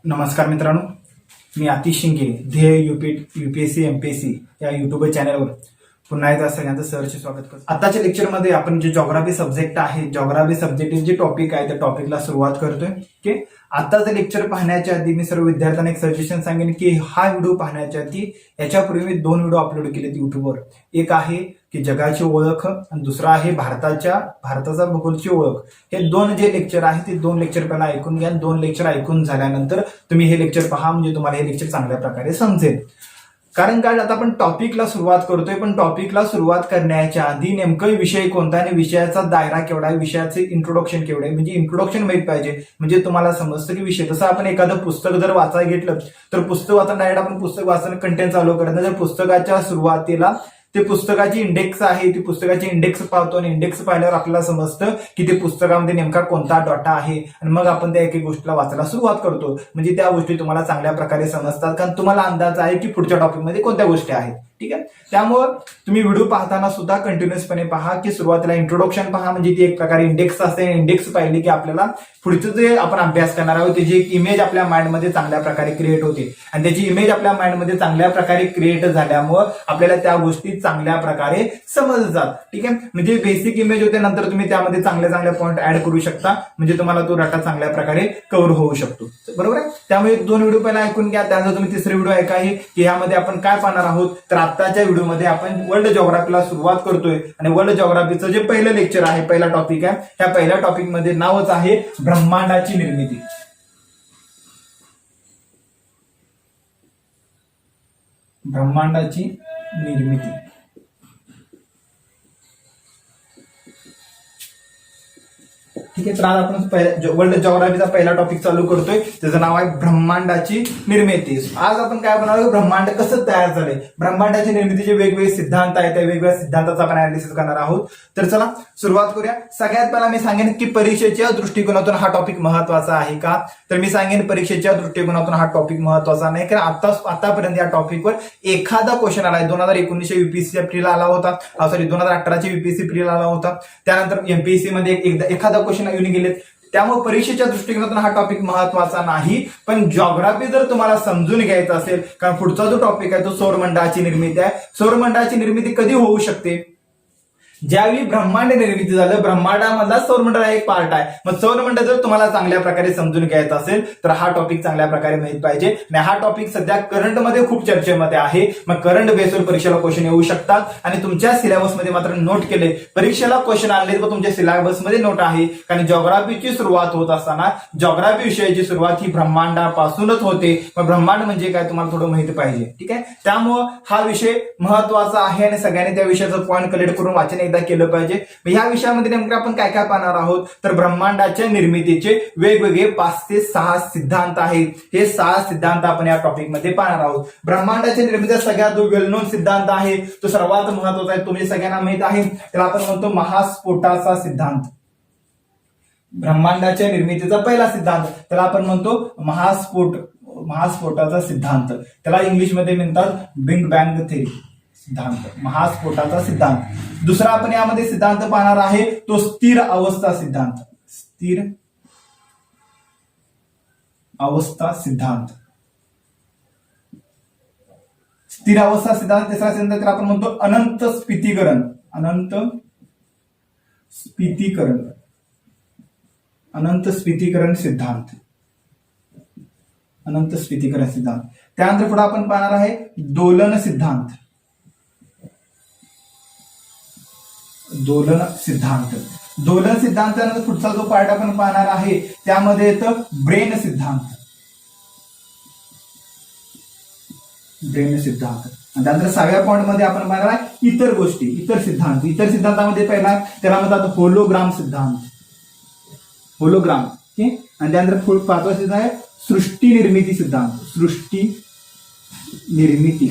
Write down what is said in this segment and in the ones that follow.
नमस्कार मित्रांनो, मी आतिश शिंगे ध्येय यूपीएससी एमपीएससी या युट्यूब चॅनलवर पुन्हा एकदा सगळ्यांचं सहर्ष स्वागत करतो. आताच्या लेक्चरमध्ये आपण जे जॉग्राफी सब्जेक्ट आहे, जॉग्राफी सब्जेक्ट जे टॉपिक आहे त्या टॉपिकला सुरुवात करतोय. ओके, आताचं लेक्चर पाहण्याच्या आधी मी सर्व विद्यार्थ्यांना एक सजेशन सांगेन की हा व्हिडिओ पाहण्याच्या आधी याच्यापूर्वी मी 2 व्हिडिओ अपलोड केलेत युट्यूबवर. एक आहे की जगाची ओळख आणि दुसरा आहे भारताचा भूगोलची ओळख. हे 2 जे लेक्चर आहे ते 2 लेक्चर पहिला ऐकून घ्या. 2 लेक्चर ऐकून झाल्यानंतर तुम्ही हे लेक्चर पहा, म्हणजे तुम्हाला हे लेक्चर चांगल्या प्रकारे समजेल. कारण काय, आता आपण टॉपिकला सुरुवात करतोय, पण टॉपिकला सुरुवात करण्याच्या आधी नेमकं विषय कोणता आणि विषयाचा दायरा केवढा आहे, विषयाचे इंट्रोडक्शन केवढं आहे, म्हणजे इंट्रोडक्शन माहित पाहिजे, म्हणजे तुम्हाला समजतं की विषय. तसं आपण एखादं पुस्तक जर वाचायला घेतलं तर पुस्तक वाचताना डायरेक्ट आपण पुस्तक वाचताना कंटेंट चालू करत नाही. जर पुस्तकाच्या सुरुवातीला ते पुस्तकाची इंडेक्स आहे, ती पुस्तकाची इंडेक्स पाहतो आणि इंडेक्स पाहिल्यावर आपल्याला समजतं की ते पुस्तकामध्ये नेमका कोणता डाटा आहे आणि मग आपण त्या एक गोष्टीला वाचायला सुरुवात करतो. म्हणजे त्या गोष्टी तुम्हाला चांगल्या प्रकारे समजतात, कारण तुम्हाला अंदाज आहे की पुढच्या टॉपिकमध्ये कोणत्या गोष्टी आहेत. ठीक आहे, त्यामुळं तुम्ही व्हिडिओ पाहताना सुद्धा कंटिन्युअसपणे पहा की सुरुवातीला इंट्रोडक्शन पहा, म्हणजे ती एक प्रकारे इंडेक्स असते. इंडेक्स पाहिली की आपल्याला पुढचं जे आपण अभ्यास करणार आहोत त्याची एक इमेज आपल्या माइंडमध्ये चांगल्या प्रकारे क्रिएट होते आणि त्याची इमेज आपल्या माइंडमध्ये चांगल्या प्रकारे क्रिएट झाल्यामुळं आपल्याला त्या गोष्टी चांगल्या प्रकारे समजतात. ठीक आहे, म्हणजे बेसिक इमेज होते, नंतर तुम्ही त्यामध्ये चांगले पॉईंट ऍड करू शकता, म्हणजे तुम्हाला तो डाटा चांगल्या प्रकारे कव्हर होऊ शकतो. बरोबर आहे, त्यामुळे 2 व्हिडिओ पहिला ऐकून घ्या, त्यानंतर तुम्ही तिसरे व्हिडिओ ऐका की यामध्ये आपण काय पाहणार आहोत. तर आताच्या व्हिडिओमध्ये आपण वर्ल्ड जॉग्राफीला सुरुवात करतोय आणि वर्ल्ड जॉग्राफीचं जे पहिलं लेक्चर आहे, पहिला टॉपिक आहे, त्या पहिल्या टॉपिक मध्ये नावच आहे ब्रह्मांडाची निर्मिती. ब्रह्मांडाची निर्मिती. ठीक आहे, तर आज आपण वर्ल्ड जॉग्राफीचा पहिला टॉपिक चालू करतोय, त्याचं नाव आहे ब्रह्मांडाची निर्मिती. आज आपण काय बनवणार, ब्रह्मांड कसं तयार झालंय, ब्रह्मांडाच्या निर्मितीचे वेगवेगळे सिद्धांत आहेत, त्या वेगवेगळ्या सिद्धांताचा आपण अनालिसिस करणार आहोत. तर चला सुरुवात करूया. सगळ्यात पहिला मी सांगेन की परीक्षेच्या दृष्टिकोनातून हा टॉपिक महत्वाचा आहे का, तर मी सांगेन परीक्षेच्या दृष्टिकोनातून हा टॉपिक महत्वाचा नाही, कारण आतापर्यंत या टॉपिकवर एखादा क्वेश्चन आलाय. 2019 युपीएससी प्रीला आला होता, 2018 युपीएससी प्रीला आला होता, त्यानंतर एमपीएससी मध्ये एखादा क्वेश्चन येऊन गेलेत. त्यामुळे परीक्षेच्या दृष्टिकोनातून हा टॉपिक महत्वाचा नाही, पण जॉग्राफी जर तुम्हाला समजून घ्यायचं असेल, कारण पुढचा जो टॉपिक आहे तो सौरमंडळाची निर्मिती आहे. सौरमंडळाची निर्मिती कधी होऊ शकते, ज्यावेळी ब्रह्मांड निर्मिती झालं. ब्रह्मांडामधला सौरमंडळ हा एक पार्ट आहे. मग सौरमंडळ जर तुम्हाला चांगल्या प्रकारे समजून घ्यायचं असेल तर हा टॉपिक चांगल्या प्रकारे माहित पाहिजे. आणि हा टॉपिक सध्या करंटमध्ये खूप चर्चेमध्ये आहे. मग करंट बेसवर परीक्षेला क्वेश्चन येऊ शकतात आणि तुमच्या सिलेबसमध्ये मात्र नोट केले, परीक्षेला क्वेश्चन आले तर तुमच्या सिलेबसमध्ये नोट आहे. कारण जॉग्राफीची सुरुवात होत असताना जॉग्राफी विषयाची सुरुवात ही ब्रह्मांडापासूनच होते. मग ब्रह्मांड म्हणजे काय तुम्हाला थोडं माहिती पाहिजे. ठीक आहे, त्यामुळं हा विषय महत्वाचा आहे आणि सगळ्यांनी त्या विषयाचं पॉईंट कलेक्ट करून वाचन केलं पाहिजे. ह्या विषयामध्ये नेमकं आपण काय काय पाहणार आहोत, तर ब्रह्मांडाच्या निर्मितीचे वेगवेगळे 5 ते 6 सिद्धांत आहेत. हे 6 सिद्धांत आपण या टॉपिक मध्ये पाहणार आहोत. ब्रह्मांडाच्या निर्मितीचा सगळ्यात वेल नोन सिद्धांत आहे, तो सर्वात महत्वाचा आहे, तो म्हणजे सगळ्यांना माहित आहे, त्याला आपण म्हणतो महास्फोटाचा सिद्धांत. ब्रह्मांडाच्या निर्मितीचा पहिला सिद्धांत त्याला आपण म्हणतो महास्फोटाचा सिद्धांत. त्याला इंग्लिशमध्ये म्हणतात बिग बँग थेरी सिद्धांत, महास्फोटाचा सिद्धांत. दुसरा आपण यामध्ये सिद्धांत पाहणार आहे तो स्थिर अवस्था सिद्धांत. स्थिर अवस्था सिद्धांत. स्थिर अवस्था सिद्धांत. तिसरा सिद्धांत त्याला आपण म्हणतो अनंत स्फितीकरण. अनंत स्फितीकरण सिद्धांत. अनंत स्फितीकरण सिद्धांत. त्यानंतर पुढे आपण पाहणार आहे दोलन सिद्धांत. दोलन सिद्धांत. दोलन सिद्धांतानंतर पुढचा जो पार्ट आपण पाहणार आहे त्यामध्ये येतं ब्रेन सिद्धांत. ब्रेन सिद्धांत. आणि त्यानंतर 6व्या पॉइंट मध्ये आपण पाहणार आहे इतर गोष्टी, इतर सिद्धांत. इतर सिद्धांतामध्ये पहिला त्याला म्हणतात होलोग्राम सिद्धांत. होलोग्राम. ठीक, आणि त्यानंतर 5वा सिद्धांत आहे सृष्टी निर्मिती सिद्धांत. सृष्टी निर्मिती.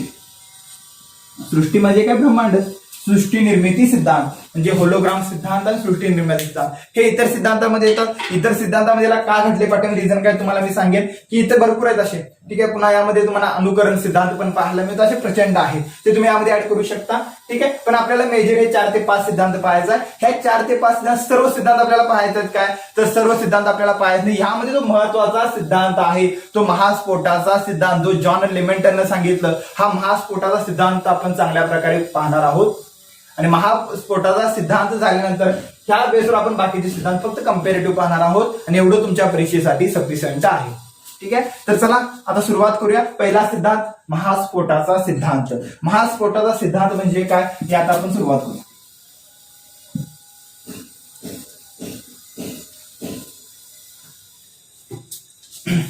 सृष्टी म्हणजे काय, ब्रह्मांड. सृष्टी निर्मिती सिद्धांत. म्हणजे होलोग्राम सिद्धांत आणि सृष्टी निर्मिती सिद्धांत हे इतर सिद्धांतामध्ये येतात. इतर सिद्धांतामध्ये याला का घडले पाटील रिझन काय तुम्हाला मी सांगेन की इतर भरपूर आहेत असे. ठीक आहे. पुन्हा यामध्ये तुम्हाला अनुकरण सिद्धांत पण पाहायला मिळतो, असे प्रचंड आहे ते तुम्ही यामध्ये ऍड करू शकता. ठीक आहे. पण आपल्याला मेजर हे 4 ते 5 सिद्धांत पाहायचा आहे. ह्या 4 ते 5 सर्व सिद्धांत आपल्याला पाहायचे आहेत काय, तर सर्व सिद्धांत आपल्याला पाहायचे नाही. ह्यामध्ये जो महत्वाचा सिद्धांत आहे तो महास्फोटाचा सिद्धांत, जो जॉन लेमेंटरनं सांगितलं, हा महास्फोटाचा सिद्धांत आपण चांगल्या प्रकारे पाहणार आहोत. आणि महास्फोटाचा सिद्धांत झाल्यानंतर ह्या बेसवर आपण बाकीचे सिद्धांत फक्त कंपॅरेटिव्ह पाहणार आहोत. आणि एवढं तुमच्या परीक्षेसाठी सफिशियंट आहे. ठीक आहे. तर चला आता सुरुवात करूया. पहिला सिद्धांत महास्फोटाचा सिद्धांत. महास्फोटाचा सिद्धांत म्हणजे काय हे आता आपण सुरुवात करूया.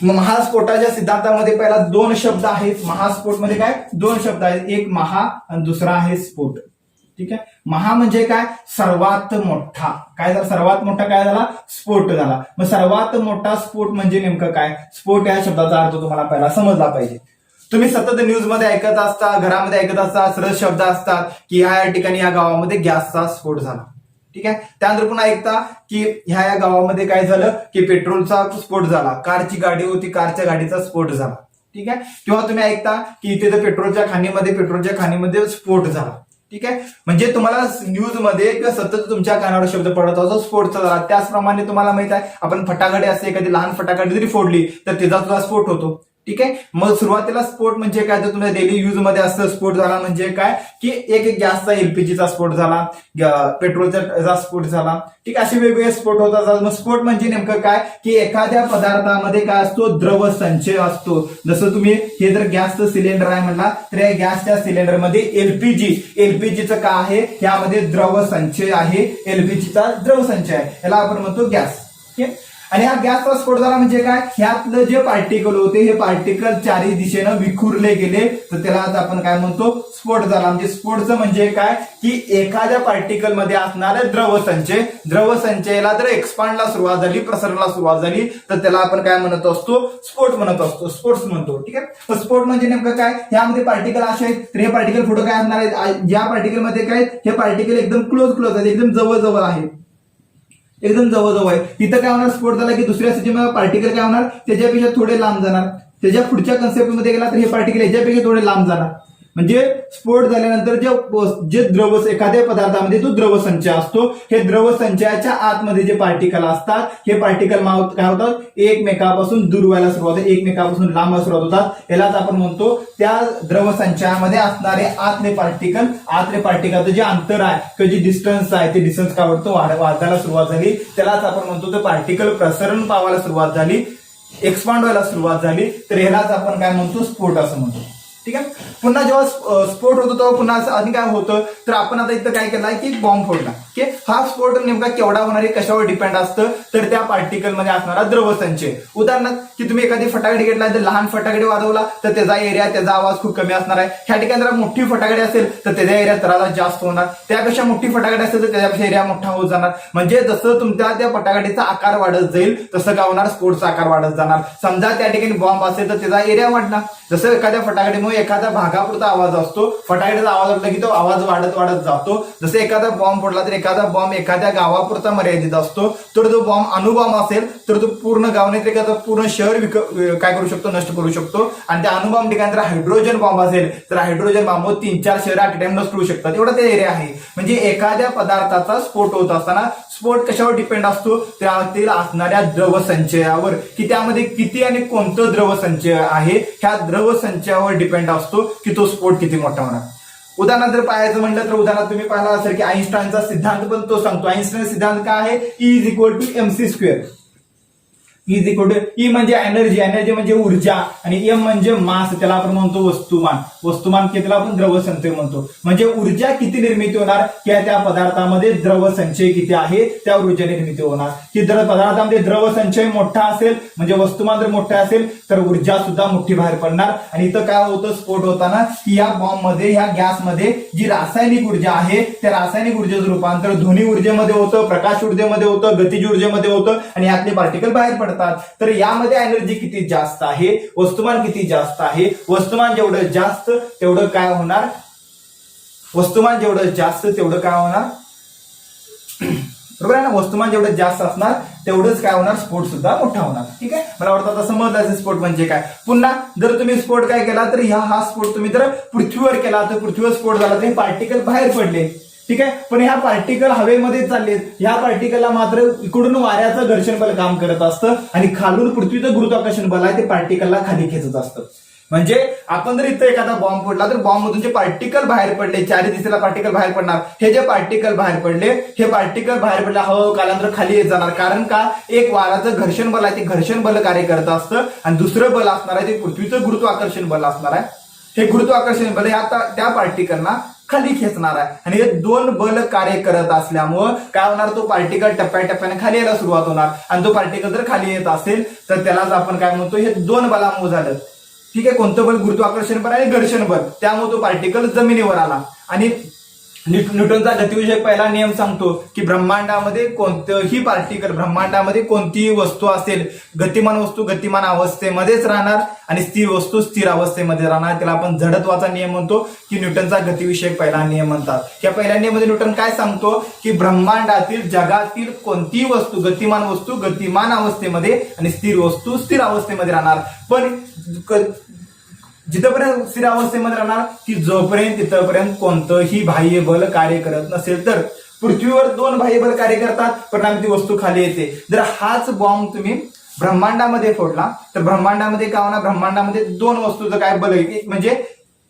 महास्फोटाच्या सिद्धांतामध्ये पहिला 2 शब्द आहेत. महास्फोट मध्ये काय 2 शब्द आहेत, एक महा आणि दुसरा आहे स्फोट. ठीक आहे. महा म्हणजे काय सर्वात मोठा, काय झाला सर्वात मोठा काय झाला स्फोट झाला. मग सर्वात मोठा स्फोट म्हणजे नेमकं काय, स्फोट या शब्दाचा अर्थ तुम्हाला पहिला समजला पाहिजे. तुम्ही सतत न्यूज मध्ये ऐकत असता, घरामध्ये ऐकत असता, सरळ शब्द असतात की ह्या ठिकाणी या गावामध्ये गॅसचा स्फोट झाला. ठीक आहे. त्यानंतर पुन्हा ऐकता की ह्या गावामध्ये काय झालं की पेट्रोलचा स्फोट झाला, कारची गाडी होती, कारच्या गाडीचा स्फोट झाला. ठीक आहे. किंवा तुम्ही ऐकता की इथे तर पेट्रोलच्या खाणीमध्ये स्फोट झाला. ठीक आहे. म्हणजे तुम्हाला न्यूज मध्ये किंवा सतत तुमच्या कानावर शब्द पडत असतो स्फोटचा झाला. त्याचप्रमाणे तुम्हाला माहित आहे आपण फटाकडे असते, एखादी लहान फटाकडी जरी फोडली तर त्याचा सुद्धा स्फोट होतो. ठीक आहे. मग सुरुवातीला स्फोट म्हणजे काय, तर तुमच्या डेली यूज मध्ये असतं. स्फोट झाला म्हणजे काय की एक गॅसचा एलपीजीचा स्फोट झाला, पेट्रोलचा स्फोट झाला. ठीक आहे. असे वेगवेगळे स्फोट होतात. मग स्फोट म्हणजे नेमकं काय की एखाद्या पदार्थामध्ये काय असतो द्रव संचय असतो. जसं तुम्ही हे जर गॅसचं सिलेंडर आहे म्हणला तर या गॅसच्या सिलेंडरमध्ये एलपीजीचं काय आहे, यामध्ये द्रव संचय आहे, एलपीजीचा द्रव संचय आहे, याला आपण म्हणतो गॅस. ठीक आहे. आणि हा गॅसचा स्फोट झाला म्हणजे काय, ह्यातलं जे पार्टिकल होते हे पार्टिकल चारही दिशेनं विखुरले गेले तर त्याला आपण काय म्हणतो स्फोट झाला. म्हणजे स्फोटचं म्हणजे काय की एखाद्या पार्टिकल मध्ये असणारे द्रवसंचयाला जर एक्सपांडला सुरुवात झाली, प्रसरणाला सुरुवात झाली तर त्याला आपण काय म्हणत असतो स्फोट म्हणत असतो, स्फोट्स म्हणतो. ठीक आहे. स्फोट म्हणजे नेमकं काय, ह्यामध्ये पार्टिकल असे आहेत तर हे पार्टिकल पुढे काय असणार आहेत, ज्या पार्टिकल मध्ये काय हे पार्टिकल एकदम क्लोज आहेत, एकदम जवळ आहे, एकदम जवळ आहे. तिथं काय होणार स्फोट झाला की दुसऱ्या स्थितीमध्ये पार्टिकल काय होणार त्याच्यापेक्षा थोडे लांब जाणार. त्याच्या पुढच्या कन्सेप्टमध्ये गेला तर हे पार्टिकल याच्यापेक्षा थोडे लांब जाणार. म्हणजे स्फोट झाल्यानंतर जे द्रव एखाद्या पदार्थामध्ये जो द्रवसंचय असतो, हे द्रवसंचयाच्या आतमध्ये जे पार्टिकल असतात हे पार्टिकल काय होतात एकमेकापासून दूर व्हायला सुरुवात होते, एकमेकापासून लांब व्हायला सुरुवात होतात. यालाच आपण म्हणतो त्या द्रवसंचयामध्ये असणारे आतले पार्टिकलचं जे अंतर आहे किंवा जे डिस्टन्स आहे ते डिस्टन्स काय होतं वाढायला सुरुवात झाली. त्यालाच आपण म्हणतो ते पार्टिकल प्रसरण पावायला सुरुवात झाली, एक्सपांड व्हायला सुरुवात झाली तर ह्यालाच आपण काय म्हणतो स्फोट असं म्हणतो. ठीक आहे. पुन्हा जेव्हा स्फोट होतो तेव्हा पुन्हा आणि काय होतं तर आपण आता इथं काय केलंय की बॉम्ब फोडला. की हा स्फोट नेमका केवढा होणार आहे कशावर डिपेंड असतं तर त्या पार्टिकल मध्ये असणारा द्रवसंचय. उदाहरणार्थ की तुम्ही एखादी फटाकडी घेतला तर लहान फटाकडी वाजवला तर त्याचा एरिया त्याचा आवाज खूप कमी असणार आहे. ह्या ठिकाणी जर मोठी फटाकडी असेल तर त्याचा एरिया तराला जास्त होणार, त्यापेक्षा मोठी फटाकडी असेल तर त्याच्यापेक्षा एरिया मोठा होत जाणार. म्हणजे जसं तुमच्या त्या फटाकडीचा आकार वाढत जाईल तसं काय होणार स्फोटचा आकार वाढत जाणार. समजा त्या ठिकाणी बॉम्ब असेल तर त्याचा एरिया वाढणार. जसं एखाद्या फटाकडीमुळे एखादा भागापुरता आवाज असतो, फटाकड्याचा आवाज वाटला की तो आवाज वाढत जातो. जसं एखादा बॉम्ब फोडला तर एखादा बॉम्ब एखाद्या गावापुरता मर्यादित असतो, तर तो बॉम्ब अणुबॉम्ब असेल तर तो पूर्ण गाव नाही तर एखादा पूर्ण शहर काय करू शकतो नष्ट करू शकतो. आणि त्या अणुबॉम्ब ठिकाणी जर हायड्रोजन बॉम्ब असेल तर हायड्रोजन बॉम्ब 3-4 शहर ॲट टाइम नष्ट करू शकतात, एवढा ते एरिया आहे. म्हणजे एखाद्या पदार्थाचा स्फोट होत असताना स्फोट कशावर डिपेंड असतो त्यातील असणाऱ्या द्रवसंचयावर, की त्यामध्ये किती आणि कोणतं द्रवसंचय आहे ह्या द्रवसंचयावर डिपेंड असतो की तो स्फोट किती मोठा होणार. उदाहरणार्थ जर पाहायचं म्हटलं तर उदाहरणार्थ तुम्ही पाहिला असेल की आईन्स्टाईनचा सिद्धांत पण तो सांगतो. आईन्स्टाईन सिद्धांत काय आहे, E=mc². ई म्हणजे एनर्जी म्हणजे ऊर्जा आणि एम म्हणजे मास, त्याला आपण म्हणतो वस्तुमान त्याला आपण द्रवसंचय म्हणतो. म्हणजे ऊर्जा किती निर्मिती होणार किंवा त्या पदार्थामध्ये द्रवसंचय किती आहे त्यावर ऊर्जा निर्मिती होणार. की जर पदार्थामध्ये द्रवसंचय मोठा असेल म्हणजे वस्तुमान जर मोठा असेल तर ऊर्जा सुद्धा मोठी बाहेर पडणार. आणि इथं काय होतं स्फोट होताना की या बॉम्ब मध्ये ह्या गॅसमध्ये जी रासायनिक ऊर्जा आहे त्या रासायनिक ऊर्जेचं रूपांतर ध्वनी ऊर्जेमध्ये होतं, प्रकाश ऊर्जेमध्ये होतं, गतिज ऊर्जेमध्ये होतं आणि यातले पार्टिकल बाहेर पडतात. तर यामध्ये एनर्जी किती जास्त आहे, वस्तुमान किती जास्त आहे, वस्तुमान जेवढं जास्त तेवढं काय होणार, वस्तुमान जेवढं जास्त तेवढं काय होणार बरोबर आहे ना. वस्तुमान जेवढं जास्त असणार तेवढंच काय होणार, स्फोट सुद्धा मोठा होणार. ठीक आहे, मला वाटतं आता समजलं स्फोट म्हणजे काय. पुन्हा जर तुम्ही स्फोट काय केला तर हा स्फोट तुम्ही जर पृथ्वीवर केला तर पृथ्वीवर स्फोट झाला तर हे पार्टिकल बाहेर पडले. ठीक आहे, पण ह्या पार्टिकल हवेमध्ये चाललेत. ह्या पार्टिकलला मात्र इकडून वाऱ्याचं घर्षण बल काम करत असतं आणि खालून पृथ्वीचं गुरुत्वाकर्षण बल आहे ते पार्टिकलला खाली खेचत असतं. म्हणजे आपण जर इथं एखादा बॉम्ब फोडला तर बॉम्ब मधून जे पार्टिकल बाहेर पडले, चारी दिशेला पार्टिकल बाहेर पडणार. हे जे पार्टिकल बाहेर पडले, हे पार्टिकल बाहेर पडले हळूहळू कालांतर खाली येत जाणार. कारण का, एक वाऱ्याचं घर्षण बल आहे ते घर्षण बल कार्य करत असतं आणि दुसरं बल असणार आहे ते पृथ्वीचं गुरुत्वाकर्षण बल असणार आहे. हे गुरुत्वाकर्षण बल त्या पार्टिकलना खाली खेचणार आहे आणि हे दोन बल कार्य करत असल्यामुळं काय होणार, तो पार्टिकल टप्प्याटप्प्याने खाली यायला सुरुवात होणार आणि तो पार्टिकल जर खाली येत असेल तर त्यालाच आपण काय म्हणतो, हे दोन बलामुळे झालं. ठीक आहे, कोणतं बल, गुरुत्वाकर्षण बल आणि घर्षण बल, त्यामुळे तो पार्टिकल जमिनीवर आला. आणि न्यूटनचा गतिविषयक पहिला नियम सांगतो की ब्रह्मांडामध्ये कोणतंही पार्टिकल, ब्रह्मांडामध्ये कोणतीही वस्तू असेल, गतिमान वस्तू गतिमान अवस्थेमध्येच राहणार आणि स्थिर वस्तू स्थिर अवस्थेमध्ये राहणार. त्याला आपण जडत्वाचा नियम म्हणतो की न्यूटनचा गतिविषयक पहिला नियम म्हणतात. या पहिल्या नियमामध्ये न्यूटन काय सांगतो की ब्रह्मांडातील जगातील कोणतीही वस्तू गतिमान अवस्थेमध्ये आणि स्थिर वस्तू स्थिर अवस्थेमध्ये राहणार. पण जिथपर्यंत स्थिर अवस्थेमध्ये राहणार की जोपर्यंत तिथपर्यंत कोणतंही बाह्य बल कार्य करत नसेल तर. पृथ्वीवर दोन बाह्य बल कार्य करतात, परिणामी ती वस्तू खाली येते. जर हाच बॉम्ब तुम्ही ब्रह्मांडामध्ये फोडला तर ब्रह्मांडामध्ये काय होणार, ब्रह्मांडामध्ये दोन वस्तूचं काय बल आहे, म्हणजे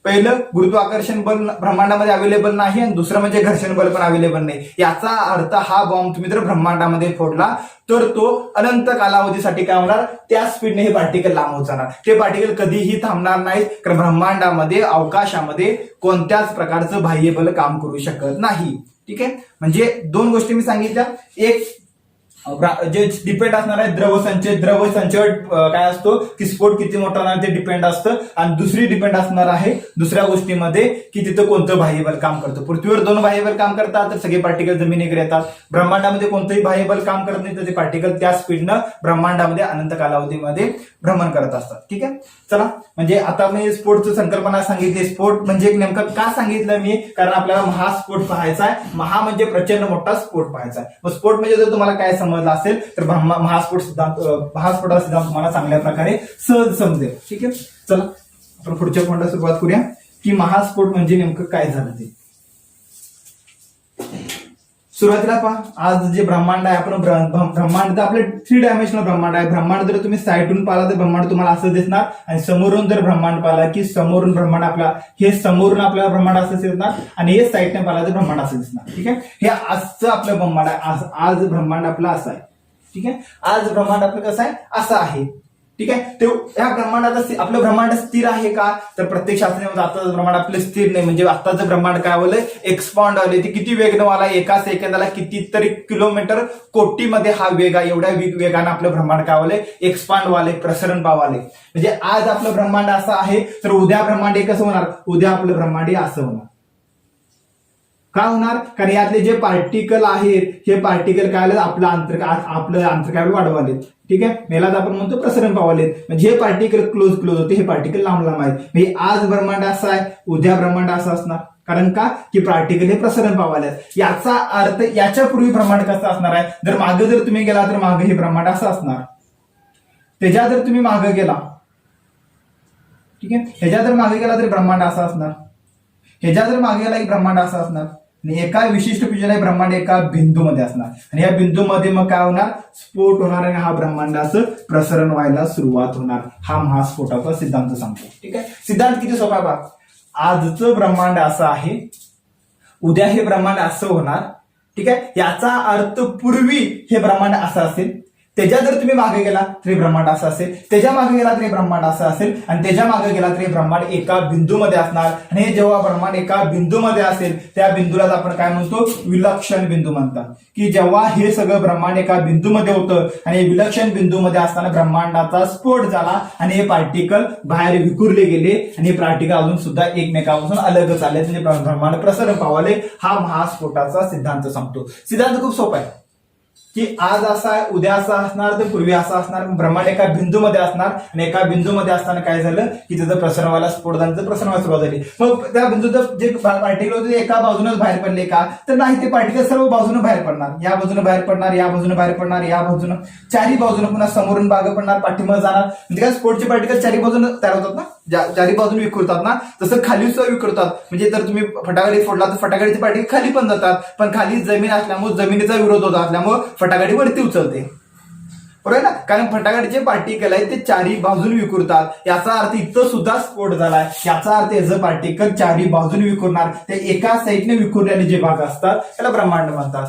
पहिलं गुरुत्वाकर्षण बल ब्रह्मांडामध्ये अवेलेबल नाही आणि दुसरं म्हणजे घर्षण बल पण अवेलेबल नाही. याचा अर्थ हा बॉम्ब तुम्ही जर ब्रह्मांडामध्ये फोडला तर तो अनंत कालावधीसाठी काय होणार, त्या स्पीडने हे पार्टिकल लांब होत जाणार. ते पार्टिकल कधीही थांबणार नाहीत, कारण ब्रह्मांडामध्ये अवकाशामध्ये कोणत्याच प्रकारचं बाह्य बल काम करू शकत नाही. ठीक आहे, म्हणजे दोन गोष्टी मी सांगितल्या. एक जे डिपेंड असणार आहे द्रव संचय काय असतो की स्फोट किती मोठा होणार ते डिपेंड असतं. आणि दुसरी डिपेंड असणार आहे दुसऱ्या गोष्टीमध्ये की तिथं कोणतं बाह्यबल काम करतं. पृथ्वीवर दोन बाह्यबल काम करतात तर सगळे पार्टिकल जमिनीकडे येतात. ब्रह्मांडामध्ये कोणतंही बाह्यबल काम करत नाही तर ते पार्टिकल त्या स्पीडनं ब्रह्मांडामध्ये अनंत कालावधीमध्ये भ्रमण करत असतात. ठीक आहे, चला म्हणजे आता मी स्फोटची संकल्पना सांगितली. स्फोट म्हणजे नेमकं का सांगितलं मी, कारण आपल्याला महास्फोट पाहायचा आहे. महा म्हणजे प्रचंड मोठा स्फोट पाहायचा आहे. मग स्फोट म्हणजे जर तुम्हाला काय समजलं असेल तर महास्फोटाचा सिद्धांत तुम्हाला चांगल्या प्रकारे सहज समजेल. ठीक आहे, चला आपण पुढच्या पॉइंटला सुरुवात करूया की महास्फोट म्हणजे नेमकं काय झालं ते. सुरुवातीला पहा, आज जे ब्रह्मांड आहे आपण ब्रह्मांड आपले 3 डायमेन्शनल ब्रह्मांड आहे. ब्रह्मांड जर तुम्ही साईडून पाहिला तर ब्रह्मांड तुम्हाला असं दिसणार आणि समोरून जर ब्रह्मांड पाहिला की समोरून ब्रह्मांड आपला हे समोरून आपल्याला ब्रह्मांड असं दिसणार आणि हे साईडने पाहिला तर ब्रह्मांड असं दिसणार. ठीक आहे, हे आजचं आपलं ब्रह्मांड आहे. आज ब्रह्मांड आपलं असं आहे. ठीक आहे, आज ब्रह्मांड आपलं कसं आहे, असं आहे. ठीक आहे, ते ह्या ब्रह्मांडात आपलं ब्रह्मांड स्थिर आहे का, तर प्रत्येक शास्त्रामध्ये आताचं ब्रह्मांड आपलं स्थिर नाही. म्हणजे आताचं ब्रह्मांड काय होलंय, एक्सपांड आले. ते किती वेगनं आला, एका सेकंदाला कितीतरी किलोमीटर कोटीमध्ये हा वेग आहे. एवढ्या वेगानं आपलं ब्रह्मांड काय होलंय, एक्सपांड व्हाले, प्रसरण पावाले. म्हणजे आज आपलं ब्रह्मांड असं आहे तर उद्या ब्रह्मांड कसं होणार, उद्या आपलं ब्रह्मांड असं होणार. का होणार, कारण यातले जे पार्टिकल आहेत हे पार्टिकल काय आपलं अंतरकाळ वाढवालेत. ठीक आहे, मेलाच आपण म्हणतो प्रसरण पावालेत. म्हणजे हे पार्टिकल क्लोज होते, हे पार्टिकल लांब आहेत. म्हणजे आज ब्रह्मांड असं आहे, उद्या ब्रह्मांड असं असणार. कारण का की पार्टिकल हे प्रसरण पावालेत. याचा अर्थ याच्या पूर्वी ब्रह्मांड कसं असणार आहे, जर मागे जर तुम्ही गेला तर मागे हे ब्रह्मांड असं असणार. त्याच्या जर तुम्ही मागे गेला, ठीक आहे, ह्याच्या जर मागे गेला तरी ब्रह्मांड असं असणार. ह्याच्या जर मागे गेला की ब्रह्मांड असं असणार. आणि एका विशिष्ट पिजन ब्रह्मांड एका बिंदूमध्ये असणार आणि या बिंदूमध्ये मग काय होणार, स्फोट होणार आणि हा ब्रह्मांडाचं प्रसरण व्हायला सुरुवात होणार. हा महास्फोटाचा सिद्धांत सांगतो. ठीक आहे, सिद्धांत किती सोपा आहे बघा. आजचं ब्रह्मांड असं आहे, उद्या हे ब्रह्मांड असं होणार. ठीक आहे, याचा अर्थ पूर्वी हे ब्रह्मांड असं असेल, त्याच्या जर तुम्ही मागे गेला तरी ब्रह्मांड असं असेल, त्याच्या मागे गेला तरी ब्रह्मांड असं असेल आणि त्याच्या मागे गेला तरी ब्रह्मांड एका बिंदूमध्ये असणार. आणि जेव्हा ब्रह्मांड एका बिंदूमध्ये असेल त्या बिंदूला आपण काय म्हणतो, विलक्षण बिंदू म्हणतात. की जेव्हा हे सगळं ब्रह्मांड एका बिंदूमध्ये होतं आणि विलक्षण बिंदूमध्ये असताना ब्रह्मांडाचा स्फोट झाला आणि हे पार्टिकल बाहेर विखुरले गेले आणि हे पार्टिकल अजून सुद्धा एकमेकापासून अलगच आले, म्हणजे ब्रह्मांड प्रसरण पावले. हा महास्फोटाचा सिद्धांत सांगतो. सिद्धांत खूप सोपा आहे. की आज असा आहे, उद्या असा असणार, तर पूर्वी असा असणार. ब्रह्मांड एका बिंदूमध्ये असणार आणि एका बिंदूमध्ये असताना काय झालं की त्याचं प्रसरण व्हायला, स्फोटकांचं प्रसरण व्हायला सुरुवात झाली. मग त्या बिंदूचं जे पार्टिकल होते एका बाजूनच बाहेर पडले का, तर नाही, ते पार्टिकल सर्व बाजूने बाहेर पडणार. या बाजूने बाहेर पडणार, या बाजूने बाहेर पडणार, या बाजूने, चारही बाजूने, पुन्हा समोरून मागे पडणार, पाठीमागे जाणार. म्हणजे काय, स्फोटचे पार्टिकल चारही बाजूने तयार होतात ना, चारही बाजूने विखुरतात ना, तसं खाली सुद्धा विखुरतात. म्हणजे जर तुम्ही फटाकडी फोडला तर फटाकडीचे पार्टिकल खाली पण जातात, पण खाली जमीन असल्यामुळे जमिनीचा विरोध होत असल्यामुळे फटाकडी वरती उचलते, बरोबर ना. कारण फटाकड्याचे पार्टिकल आहेत ते चारी बाजून विखुरतात. याचा अर्थ इथं सुद्धा स्फोट झालाय. याचा अर्थ याचं पार्टिकल चारी बाजून विखुरणार. ते एका साईडने विखुरलेले जे भाग असतात त्याला ब्रह्मांड म्हणतात.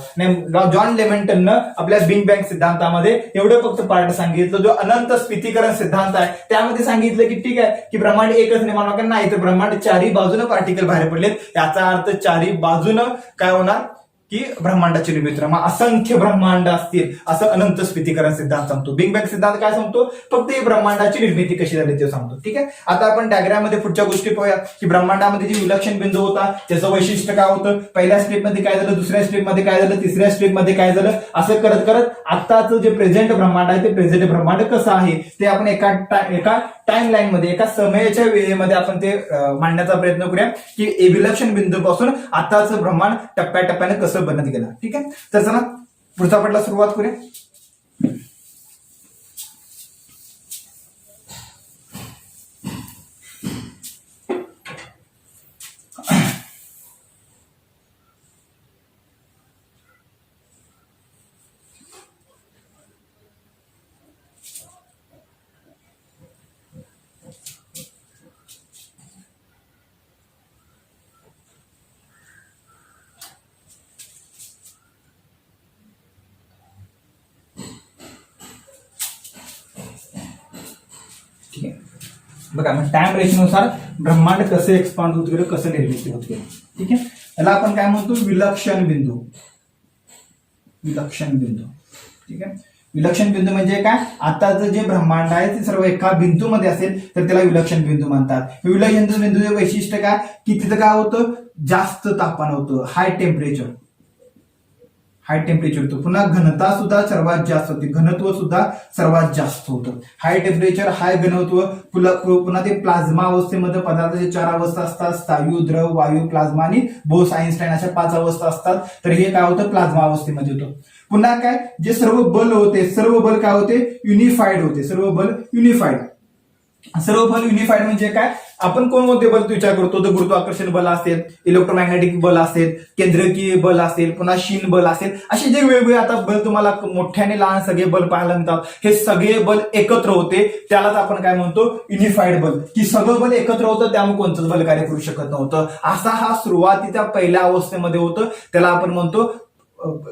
जॉन लेव्हिन्टननं आपल्या बिग बँग सिद्धांतामध्ये एवढं फक्त पार्ट सांगितलं, जो अनंत स्फितीकरण सिद्धांत आहे त्यामध्ये सांगितलं की ठीक आहे की ब्रह्मांड एकच निर्माण होणार नाही, तर ब्रह्मांड चारी बाजूनं पार्टिकल बाहेर पडलेत. याचा अर्थ चारी बाजूनं काय होणार की ब्रह्मांडाची निर्मिती, मग असंख्य ब्रह्मांड असतील, असं अनंत स्फितीकरण सिद्धांत सांगतो. बिग बँग सिद्धांत काय सांगतो, फक्त ही ब्रह्मांडाची निर्मिती कशी झाली ते सांगतो. ठीक आहे, आता आपण डायग्राम मध्ये पुढच्या गोष्टी पाहूया की ब्रह्मांडामध्ये जे विलक्षण बिंदू होता त्याचं वैशिष्ट्य काय होतं, पहिल्या स्टेप मध्ये काय झालं, दुसऱ्या स्टेप मध्ये काय झालं, तिसऱ्या स्टेप मध्ये काय झालं, असं करत करत आत्ताचं जे प्रेझेंट ब्रह्मांड आहे ते प्रेझेंट ब्रह्मांड कसं आहे ते आपण एका टाइम लाईन मध्ये, एका समयाच्या वेळेमध्ये आपण ते मांडण्याचा प्रयत्न करूया की विलक्षण बिंदूपासून आताचं ब्रह्मांड टप्प्याटप्प्याने कसं बनत गेलं. ठीक आहे, तर चला पुढचा पाठाला सुरुवात करूया. ठीक आहे, बघा मग टाइम रेशनुसार ब्रह्मांड कसं एक्सपांड होत गेलं, कसं निर्मिती होत गेलं. ठीक आहे, त्याला आपण काय म्हणतो, विलक्षण बिंदू. विलक्षण बिंदू. ठीक आहे, विलक्षण बिंदू म्हणजे काय, आताचं जे ब्रह्मांड आहे ते सर्व एका बिंदूमध्ये असेल तर त्याला विलक्षण बिंदू म्हणतात. विलक्षण बिंदूचे वैशिष्ट्य काय की तिथं काय होतं, जास्त तापमान होतं, हाय टेम्परेचर होतं. पुन्हा घनता सुद्धा सर्वात जास्त होती, घनत्व सुद्धा सर्वात जास्त होतं. हाय टेम्परेचर, हाय घनत्व, पुन्हा ते प्लाझ्मा अवस्थेमध्ये पदार्थाचे 4 अवस्था असतात, स्थायू, द्रव, वायू, प्लाझ्मा आणि बोस आइन्स्टाईन अशा 5 अवस्था असतात. तर हे काय होतं, प्लाझ्मा अवस्थेमध्ये होतं. पुन्हा काय, जे सर्व बल होते, सर्व बल काय होते, युनिफाईड होते. सर्व बल युनिफाईड म्हणजे काय, आपण कोणते बल विचार करतो, तर गुरुत्वाकर्षण बल असेल, इलेक्ट्रोमॅग्नेटिक बल असेल, केंद्रकीय बल असेल, पुन्हा शीन बल असेल, असे जे वेगवेगळे आता बल तुम्हाला मोठ्याने लहान सगळे बल पाहायला मिळतात. हे सगळे बल एकत्र होते, त्यालाच आपण काय म्हणतो, युनिफाईड बल, की सगळं बल एकत्र होतं, त्यामुळे कोणतंच बल कार्य करू शकत नव्हतं. असा हा सुरुवातीच्या पहिल्या अवस्थेमध्ये होतं, त्याला आपण म्हणतो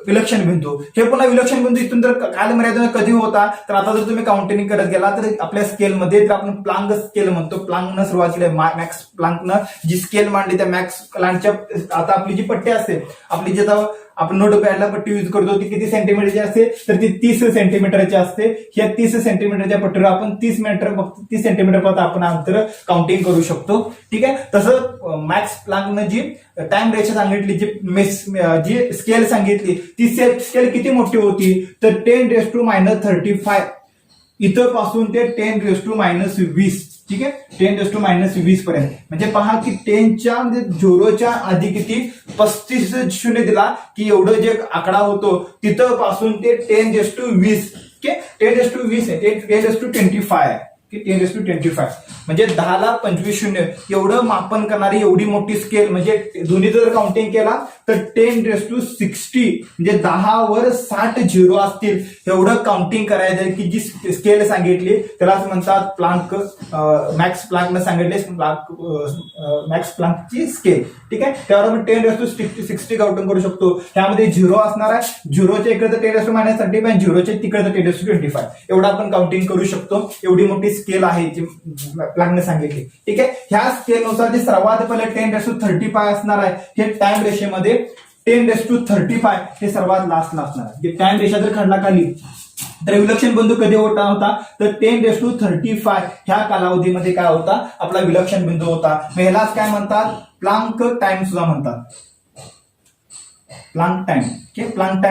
विलक्षण बिंदू. हे पुन्हा विलक्षण बिंदू इथून तर कालमर्यादेने कधी होता, तर आता जर तुम्ही काउंटिंग करत गेला तर आपल्या स्केलमध्ये तर आपण प्लांक स्केल म्हणतो. प्लांकनं सुरुवात केली, मॅक्स प्लांकनं जी स्केल मांडली त्या मॅक्स प्लांकच्या, आता आपली जी पट्टी असते, आपली जे आपण नोट पॅडला पट्टी यूज करतो ती किती सेंटीमीटरची असते, तर ती 30 सेंटीमीटरची असते. ह्या 30 सेंटीमीटरच्या पट्टीवर आपण 30 सेंटीमीटर पर्यंत आपण अंतर काउंटिंग करू शकतो. ठीक आहे, तसं मॅक्स प्लांकनं जी टाइम रेषा सांगितली, जी स्केल सांगितली, ती स्केल किती मोठी होती, तर 10⁻35 इथं पासून ते 10⁻20. ठीक आहे, 10⁻20 पर्यंत. म्हणजे पहा की 10च्या म्हणजे 0च्या आधी किती 35 शून्य दिला की एवढं जे आकडा होतो तिथं पासून ते 10⁻20. 10⁻20 आहे, 10⁻25 10⁻25 म्हणजे 10ला 25 शून्य एवढं मापन करणारी एवढी मोठी स्केल. म्हणजे दोन्ही जर काउंटिंग केला तर 10⁻60 म्हणजे 10वर 60 झिरो असतील एवढं काउंटिंग करायचं. की जी स्केल सांगितली त्यालाच म्हणतात प्लांक, मॅक्स प्लांकनं सांगितले मॅक्स प्लांकची स्केल. ठीक आहे, त्यावर आपण 10⁻60 काउंटिंग करू शकतो. त्यामध्ये झिरो असणार आहे, झिरोच्या इकडे तर 10⁻35, झिरोच्या तिकडे तर 10⁻25 एवढं आपण काउंटिंग करू शकतो. एवढी मोठी स्केल आहे जी प्लांकने सांगितली. ठीक आहे, ह्या स्केलनुसार जे सर्वात पहिले 10⁻35 असणार आहे, हे टाइम रेषेमध्ये 10⁻35 हे सर्वात लास्टला असणार आहे. टाइम रेषा जर खंडला खाली तर विलक्षण बिंदू कधी होता, तर 10⁻35 ह्या कालावधीमध्ये काय होता, आपला विलक्षण बिंदू होता. ह्यालाच काय म्हणतात, प्लांक टाइम सुद्धा म्हणतात. Planck time. Okay, Planck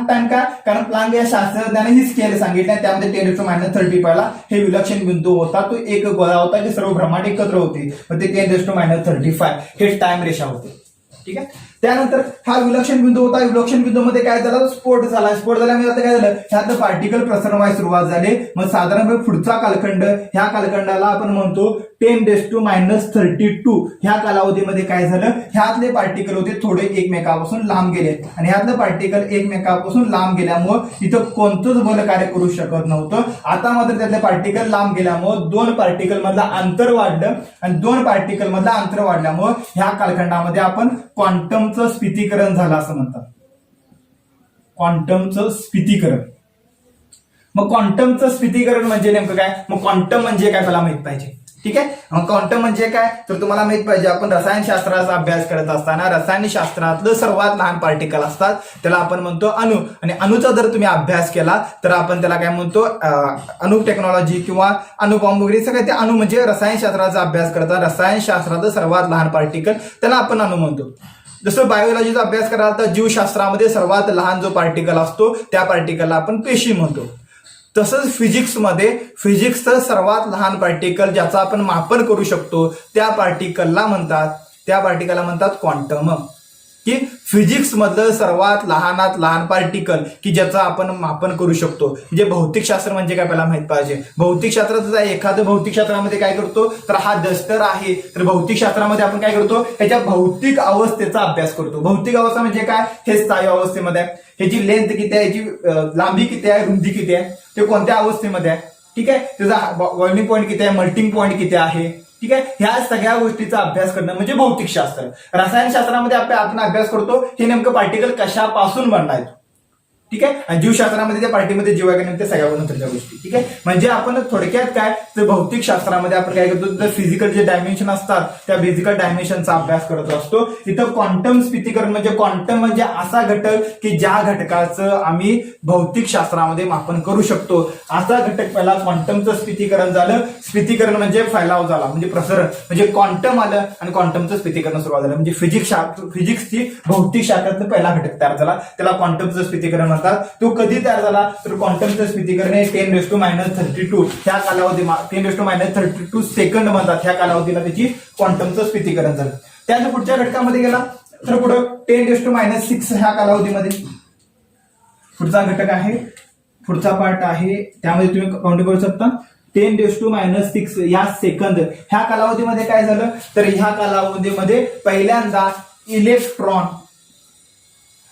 time का, कारण प्लांक या शास्त्रज्ञाने ही स्केल सांगितली, त्यामध्ये 10⁻30 पहिला हे विलक्षण बिंदू होता, तो एक गोळा होता जे सर्व ब्रह्मांड एकत्र होते, मग ते 10⁻35 हे टाइम रेषा होते. ठीक आहे. त्यानंतर हा विलक्षण बिंदू होता. विलक्षण बिंदूमध्ये काय झालं, स्फोट झाल्यामुळे आता काय झालं, ह्यातलं पार्टिकल प्रसरण व्हायला सुरुवात झाली. मग साधारणपणे पुढचा कालखंड, ह्या कालखंडाला आपण म्हणतो 10⁻32 ह्या कालावधीमध्ये काय झालं, ह्यातले पार्टिकल होते थोडे एकमेकापासून लांब गेले, आणि ह्यातलं पार्टिकल एकमेकापासून लांब गेल्यामुळे इथं कोणतंच बल कार्य करू शकत नव्हतं. आता मात्र त्यातले पार्टिकल लांब गेल्यामुळे दोन पार्टिकल मधलं अंतर वाढलं, आणि दोन पार्टिकल मधलं अंतर वाढल्यामुळे ह्या कालखंडामध्ये आपण क्वांटमचं स्फितीकरण झालं असं म्हणतात. क्वांटमचं स्फितीकरण. मग क्वांटमचं स्फितीकरण म्हणजे नेमकं काय, मग क्वांटम म्हणजे काय मला माहित पाहिजे. ठीक आहे. मग क्वांटम म्हणजे काय तर तुम्हाला माहित पाहिजे, आपण रसायनशास्त्राचा अभ्यास करत असताना रसायनशास्त्रातलं सर्वात लहान पार्टिकल असतात त्याला आपण म्हणतो अणु, आणि अणुचा जर तुम्ही अभ्यास केला तर आपण त्याला काय म्हणतो, अणु टेक्नॉलॉजी किंवा अणुबॉम्ब वगैरे सगळं ते अणु म्हणजे रसायनशास्त्राचा अभ्यास करता रसायनशास्त्रातलं सर्वात लहान पार्टिकल त्याला आपण अणु म्हणतो. जसं बायोलॉजीचा अभ्यास कराल तर जीवशास्त्रामध्ये सर्वात लहान जो पार्टिकल असतो त्या पार्टिकलला आपण पेशी म्हणतो. तसंच फिजिक्सचं सर्वात लहान पार्टिकल ज्याचं आपण मापन करू शकतो त्या पार्टिकलला म्हणतात क्वांटम. की फिजिक्स मधलं सर्वात लहानात लहान पार्टिकल की ज्याचं आपण मापन करू शकतो. म्हणजे भौतिकशास्त्र म्हणजे काय आपल्याला माहित पाहिजे. भौतिकशास्त्राचं एखादं भौतिकशास्त्रामध्ये काय करतो तर हा डस्टर आहे, तर भौतिकशास्त्रामध्ये आपण काय करतो, ह्याच्या भौतिक अवस्थेचा अभ्यास करतो. भौतिक अवस्था म्हणजे काय, हे स्थायू अवस्थेमध्ये आहे, ह्याची लेंथ किती आहे, ह्याची लांबी किती आहे, रुंदी किती आहे, ते कोणत्या अवस्थेमध्ये आहे. ठीक आहे. त्याचा बॉइलिंग पॉईंट किती आहे, मेल्टिंग पॉईंट किती आहे. ठीक आहे. ह्या सगळ्या गोष्टीचा अभ्यास करणं म्हणजे भौतिकशास्त्र. रसायनशास्त्रामध्ये आपण अभ्यास करतो हे नेमकं पार्टिकल कशापासून बनणार. ठीक आहे. आणि जीवशास्त्रामध्ये त्या पार्टीमध्ये जीव आहे त्या सगळ्या नंतरच्या गोष्टी. ठीक आहे. म्हणजे आपण थोडक्यात काय तर भौतिक शास्त्रामध्ये आपण काय करतो तर फिजिकल जे डायमेन्शन असतात त्या फिजिकल डायमेन्शनचा अभ्यास करत असतो. इथं क्वांटम स्फितीकरण म्हणजे क्वांटम म्हणजे असा घटक की ज्या घटकाचं आम्ही भौतिक शास्त्रामध्ये मापन करू शकतो असा घटक पहिला क्वांटमचं स्फितीकरण झालं. स्फितीकरण म्हणजे फैलाव झाला म्हणजे प्रसरण, म्हणजे क्वांटम आलं आणि क्वांटमचं स्फितीकरण सुरुवात झालं. म्हणजे फिजिक्सची भौतिक शास्त्रातला पहिला घटक तयार झाला, त्याला क्वांटमचं स्फितीकरण. तो कधी तयार झाला तर क्वांटमचं स्फितीकरण हे 10⁻32 ह्या कालावधी 10⁻32 सेकंद म्हणतात, ह्या कालावधीला त्याची क्वांटमचं स्फितीकरण झालं. त्यानंतर पुढच्या घटकामध्ये गेला तर पुढं 10⁻6 ह्या कालावधीमध्ये पुढचा घटक आहे, पुढचा पार्ट आहे, त्यामध्ये तुम्ही काउंट करू शकता 10⁻6 या सेकंद ह्या कालावधीमध्ये काय झालं तर ह्या कालावधीमध्ये पहिल्यांदा इलेक्ट्रॉन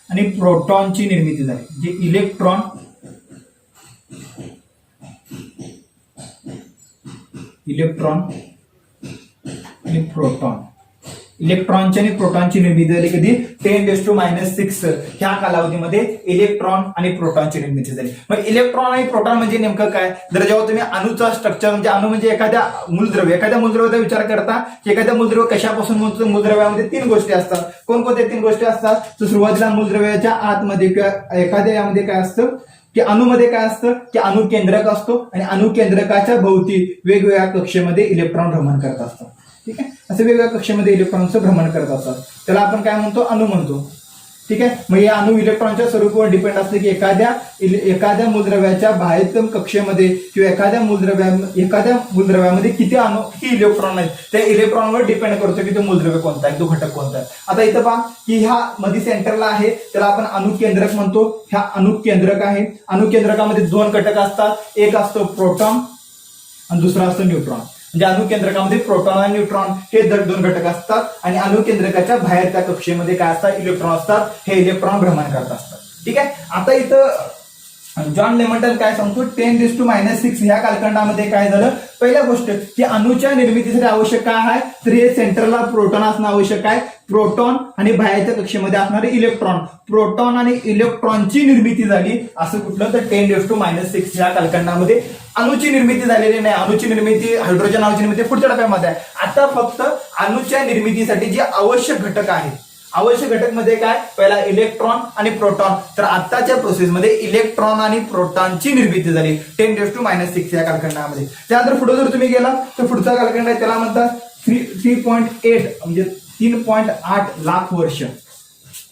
आणि प्रोटॉनची निर्मिती झाली. जे इलेक्ट्रॉन आणि प्रोटॉन, इलेक्ट्रॉनची आणि प्रोटॉनची निर्मिती झाली कधी 10⁻6 ह्या कालावधीमध्ये इलेक्ट्रॉन आणि प्रोटॉनची निर्मिती झाली. मग इलेक्ट्रॉन आणि प्रोटॉन म्हणजे नेमकं काय तर जेव्हा तुम्ही अणुचा स्ट्रक्चर म्हणजे अणु म्हणजे एखाद्या मूलद्रव्याचा विचार करता की एखाद्या मूलद्रव्य कशापासून बनतो. मूलद्रव्यामध्ये 3 गोष्टी असतात. कोणकोणत्या 3 गोष्टी असतात तर सुरुवातीला मूलद्रव्याच्या आतमध्ये किंवा एखाद्या यामध्ये काय असतं की अणुमध्ये काय असतं की अणुकेंद्रक असतो आणि अणुकेंद्रकाच्या भोवती वेगवेगळ्या कक्षेमध्ये इलेक्ट्रॉन भ्रमण करत असतात. ठीक आहे. असे वेगवेगळ्या कक्षेमध्ये इलेक्ट्रॉनचं भ्रमण करत असतात, त्याला आपण काय म्हणतो अणु म्हणतो. ठीक आहे. मग या अणु इलेक्ट्रॉनच्या स्वरूपावर डिपेंड असते की एखाद्या मूलद्रव्याच्या बाह्यतम कक्षेमध्ये किंवा एखाद्या मूलद्रव्यामध्ये किती इलेक्ट्रॉन आहेत त्या इलेक्ट्रॉनवर डिपेंड करतो की तो मूलद्रव्य कोणता आहे, तो घटक कोणता आहे. आता इथं पहा की ह्या मध्ये सेंटरला आहे त्याला आपण अणुकेंद्रक म्हणतो. ह्या अणुकेंद्रक आहे. अणुकेंद्रकामध्ये 2 घटक असतात, एक असतो प्रोटॉन आणि दुसरा असतो न्यूट्रॉन. म्हणजे अणुकेंद्रकामध्ये प्रोटॉन आणि न्यूट्रॉन हे 2 घटक असतात आणि अणुकेंद्रकाच्या बाहेर त्या कक्षेमध्ये काय असतात इलेक्ट्रॉन असतात. हे इलेक्ट्रॉन भ्रमण करत असतात. ठीक आहे. आता इथं जॉन लेमंटन काय सांगतो 10⁻6 ह्या कालखंडामध्ये काय झालं. पहिल्या गोष्ट की अणुच्या निर्मितीसाठी आवश्यक काय आहे तर हे सेंटरला प्रोटॉन असणं आवश्यक आहे. प्रोटॉन आणि बाहेरच्या कक्षेमध्ये असणारे इलेक्ट्रॉन, प्रोटॉन आणि इलेक्ट्रॉनची निर्मिती झाली. असं कुठलं तर 10⁻6 ह्या कालखंडामध्ये अणुची निर्मिती झालेली नाही. अणुची निर्मिती हायड्रोजन अणुची निर्मिती पुढच्या टप्प्यामध्ये आहे. आता फक्त अणुच्या निर्मितीसाठी जे आवश्यक घटक आहेत, आवश्यक घटक मध्ये काय पहिला इलेक्ट्रॉन आणि प्रोटॉन. तर आताच्या प्रोसेसमध्ये इलेक्ट्रॉन आणि प्रोटॉनची निर्मिती झाली 10⁻6 या कालखंडामध्ये. त्यानंतर पुढे जर तुम्ही गेला तर पुढचा कालखंड आहे त्याला म्हणतात 3.8 म्हणजे 3.8 लाख वर्ष.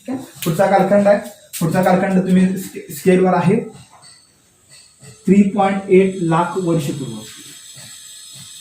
ठीक आहे. पुढचा कालखंड आहे. पुढचा कालखंड तुम्ही स्केलवर आहे 3.8 लाख वर्षपूर्व.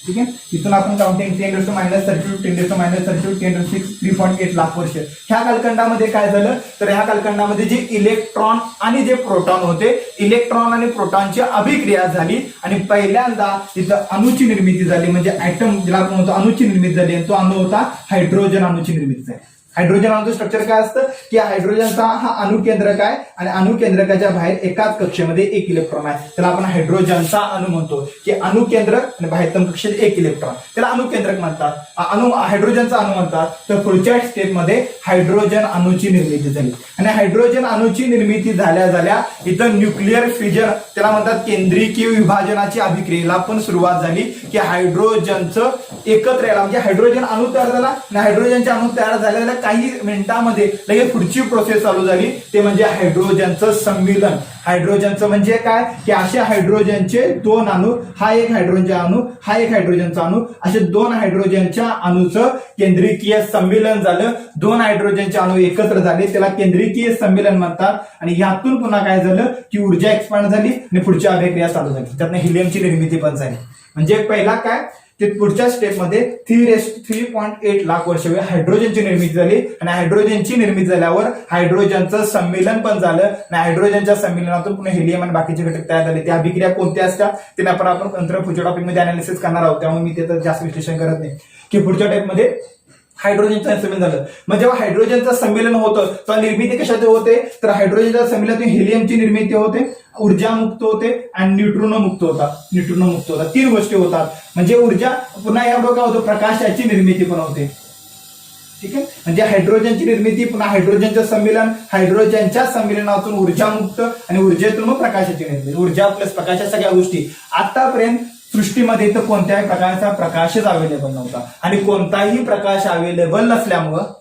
ठीक आहे. इथून आपण काउंटिंग 10⁻32 10⁻32 10⁻6 3.8 लाख वर्ष. ह्या कालखंडामध्ये काय झालं तर ह्या कालखंडामध्ये जे इलेक्ट्रॉन आणि जे प्रोटॉन होते, इलेक्ट्रॉन आणि प्रोटॉनची अभिक्रिया झाली आणि पहिल्यांदा इथं अणूची निर्मिती झाली. म्हणजे ऍटम ज्याला आपण म्हणतो अणूची निर्मिती झाली आणि तो अणू होता हायड्रोजन अणूची निर्मिती झाली. हायड्रोजन अणूचं स्ट्रक्चर काय असतं की हायड्रोजनचा हा अणुकेंद्रक आहे आणि अणुकेंद्रकाच्या बाहेर एकाच कक्षेमध्ये एक इलेक्ट्रॉन आहे. त्याला आपण हायड्रोजनचा अणू म्हणतो की अणुकेंद्रक आणि बाह्यतम कक्षेत एक इलेक्ट्रॉन, त्याला अणुकेंद्रक म्हणतात. हायड्रोजनचा अणू म्हणतात. तर पुढच्या स्टेपमध्ये हायड्रोजन अणूची निर्मिती झाली आणि हायड्रोजन अणूची निर्मिती झाल्या इथं न्यूक्लिअर फिजन, त्याला म्हणतात केंद्रीय विभाजनाची अभिक्रियेला पण सुरुवात झाली की हायड्रोजनचं एकत्र यायला, म्हणजे हायड्रोजन अणू तयार झाला आणि हायड्रोजनचे अणू तयार झालेल्या काही मिनिटांमध्ये लगेच पुढची प्रोसेस चालू झाली, ते म्हणजे हायड्रोजनचं सम्मिलन. हायड्रोजनचं म्हणजे काय की असे हायड्रोजनचे दोन अणू, हा एक हायड्रोजनचा अणू, हा एक हायड्रोजनचा अणू, असे दोन हायड्रोजनच्या अणूचं केंद्रीय सम्मिलन झालं. दोन हायड्रोजनचे अणू एकत्र झाले, त्याला केंद्रीय सम्मिलन म्हणतात. आणि यातून पुन्हा काय झालं की ऊर्जा एक्सपांड झाली आणि पुढची अभिक्रिया चालू झाली. त्यातनं हिलियमची निर्मिती पण झाली. म्हणजे पहिला काय ते पुढच्या स्टेपमध्ये 3.8 लाख वर्ष हायड्रोजनची निर्मिती झाली आणि हायड्रोजनची निर्मिती झाल्यावर हायड्रोजनचं संमिलन पण झालं आणि हायड्रोजनच्या संमिलनातून पुन्हा हेलियम आणि बाकीचे घटक तयार झाले. त्या अभिक्रिया कोणत्या असतात ते आपण नंतर पुढच्या टॉपिकमध्ये अनालिसिस करणार आहोत, त्यामुळे मी त्याचं जास्त विश्लेषण करत नाही. की पुढच्या टाईपमध्ये हायड्रोजनचं संमेलन झालं. मग जेव्हा हायड्रोजनचं संमेलन होतं तेव्हा निर्मिती कशात होते तर हायड्रोजनच्या संमेलनातून हेलियमची निर्मिती होते, ऊर्जा मुक्त होते आणि न्यूट्रॉनो मुक्त होता. तीन गोष्टी होतात. म्हणजे ऊर्जा पुन्हा याबरोबर काय होतं प्रकाशाची निर्मिती पण होते. ठीक आहे. म्हणजे हायड्रोजनची निर्मिती पुन्हा हायड्रोजनचं संमेलन, हायड्रोजनच्या संमेलनातून ऊर्जा मुक्त आणि ऊर्जेतून मग प्रकाशाची निर्मिती. ऊर्जा प्लस प्रकाशा सगळ्या गोष्टी. आतापर्यंत सृष्टीमध्ये तर कोणत्याही प्रकारचा प्रकाशच अवेलेबल नव्हता आणि कोणताही प्रकाश अवेलेबल नसल्यामुळं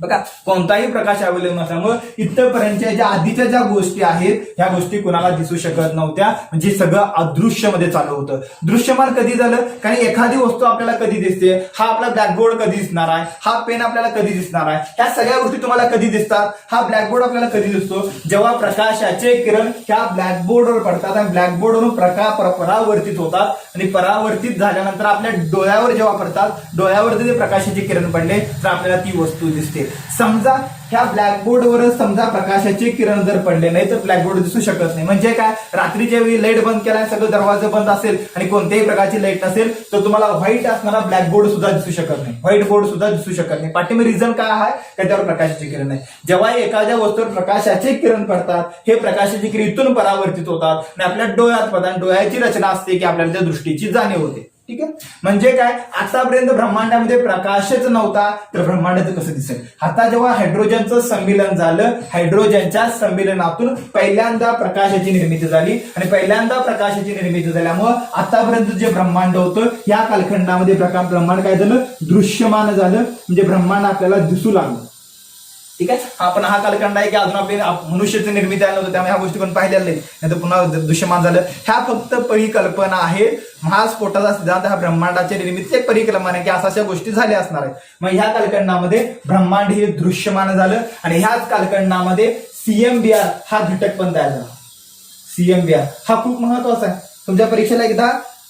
बघा कोणताही प्रकाश अवेलेबल नसल्यामुळं इथपर्यंतच्या ज्या आधीच्या ज्या गोष्टी आहेत ह्या गोष्टी कोणाला दिसू शकत नव्हत्या. म्हणजे सगळं अदृश्यमध्ये चालू होतं. दृश्यमान कधी झालं कारण एखादी वस्तू आपल्याला कधी दिसते, हा आपला ब्लॅकबोर्ड कधी दिसणार आहे, हा पेन आपल्याला कधी दिसणार आहे, ह्या सगळ्या गोष्टी तुम्हाला कधी दिसतात. हा ब्लॅकबोर्ड आपल्याला कधी दिसतो जेव्हा प्रकाशाचे किरण ह्या ब्लॅकबोर्डवर पडतात आणि ब्लॅकबोर्डवरून परावर्तित होतात आणि परावर्तित झाल्यानंतर आपल्या डोळ्यावर जेव्हा पडतात, डोळ्यावर जर प्रकाशाचे किरण पडले तर आपल्याला ती वस्तू दिसते. समजा ह्या ब्लॅकबोर्डवर समजा प्रकाशाचे किरण जर पडले नाही तर ब्लॅकबोर्ड दिसू शकत नाही. म्हणजे काय रात्रीच्या वेळी लाईट बंद केला, सगळं दरवाजा बंद असेल आणि कोणत्याही प्रकारची लाईट नसेल तर तुम्हाला व्हाईट असणारा ब्लॅकबोर्ड सुद्धा दिसू शकत नाही, व्हाईट बोर्ड सुद्धा दिसू शकत नाही. पाठीमागे रिझन काय आहे त्याच्यावर प्रकाशाचे किरण आहे. जेव्हा एखाद्या वस्तूवर प्रकाशाचे किरण पडतात हे प्रकाशाचे किरण इथून परावर्तित होतात आणि आपल्या डोळ्यात पडतात. डोळ्याची रचना असते की आपल्याला त्या दृष्टीची जाणीव होते. ठीक आहे. म्हणजे काय आतापर्यंत ब्रह्मांडामध्ये प्रकाशच नव्हता तर ब्रह्मांडाचं कसं दिसेल. आता जेव्हा हायड्रोजनचं संमिलन झालं, हायड्रोजनच्या संमिलनातून पहिल्यांदा प्रकाशाची निर्मिती झाली आणि पहिल्यांदा प्रकाशाची निर्मिती झाल्यामुळं आतापर्यंत जे ब्रह्मांड होतं या कालखंडामध्ये ब्रह्मांड काय झालं दृश्यमान झालं. म्हणजे ब्रह्मांड आपल्याला दिसू लागलं. ठीक आहे. आपण हा कालखंड आहे की अजून आपली मनुष्याची निर्मिती आली नव्हती त्यामुळे ह्या गोष्टी पण पाहिल्या नाही, नाहीतर पुन्हा दृश्यमान झालं. ह्या फक्त परिकल्पना आहे. महास्फोटाचा सिद्धांत हा ब्रह्मांडाच्या निर्मितीची एक परिकल्पना आहे की अशा गोष्टी झाल्या असणार आहेत. मग ह्या कालखंडामध्ये ब्रह्मांड हे दृश्यमान झालं आणि ह्याच कालखंडामध्ये CMBR हा घटक पण तयार झाला. CMBR हा खूप महत्वाचा आहे. तुमच्या परीक्षेला एकदा